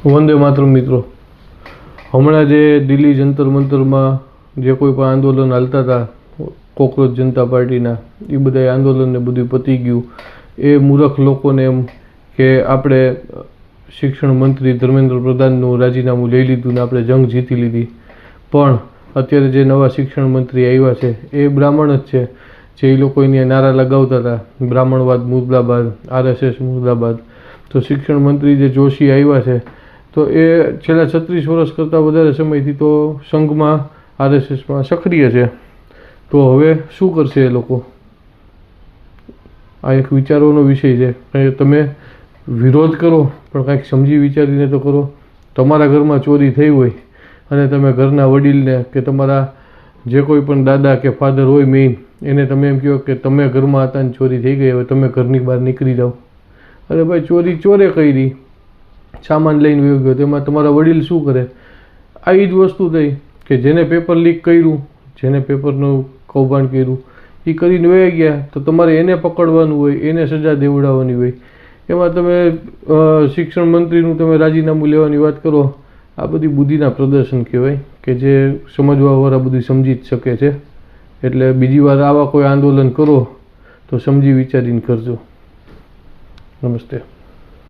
વંદે માતરમ મિત્રો, હમણાં જે દિલ્હી જંતર મંતરમાં જે કોઈ પણ આંદોલન હાલતા હતા કોકરોચ જનતા પાર્ટીના, એ બધા આંદોલનને બધું પતી ગયું. એ મૂર્ખ લોકોને એમ કે આપણે શિક્ષણ મંત્રી ધર્મેન્દ્ર પ્રધાનનું રાજીનામું લઈ લીધું ને આપણે જંગ જીતી લીધી. પણ અત્યારે જે નવા શિક્ષણ મંત્રી આવ્યા છે એ બ્રાહ્મણ જ છે. જે એ લોકો એને નારા લગાવતા હતા બ્રાહ્મણવાદ મુર્દાબાદ, RSS મુર્દાબાદ. તો શિક્ષણ મંત્રી જે જોશી આવ્યા છે તો એ છેલ્લા 36 વર્ષ કરતાં વધારે સમયથી તો સંઘમાં RSSમાં સક્રિય છે. તો હવે શું કરશે એ લોકો? આ એક વિચારવાનો વિષય છે. કે તમે વિરોધ કરો પણ કાંઈક સમજી વિચારીને તો કરો. તમારા ઘરમાં ચોરી થઈ હોય અને તમે ઘરના વડીલને કે તમારા જે કોઈ પણ દાદા કે ફાધર હોય મેઇન, એને તમે એમ કહો કે તમે ઘરમાં હતા ને ચોરી થઈ ગઈ, હવે તમે ઘરની બહાર નીકળી જાઓ. અરે ભાઈ, ચોરી ચોરે કરી, સામાન લઈને વયો ગયો, તેમાં તમારા વડીલ શું કરે? આ જ વસ્તુ થઈ કે જેને પેપર લીક કર્યું, જેને પેપરનું કૌભાંડ કર્યું, એ કરીને વયા ગયા તો તમારે એને પકડવાનું હોય, એને સજા દેવડાવવાની હોય. એમાં તમે શિક્ષણ મંત્રીનું તમે રાજીનામું લેવાની વાત કરો. આ બધી બુદ્ધિના પ્રદર્શન કહેવાય કે જે સમજવાવાળા બધું સમજી જ શકે છે. એટલે બીજી વાર આવા કોઈ આંદોલન કરો તો સમજી વિચારીને કરજો. નમસ્તે.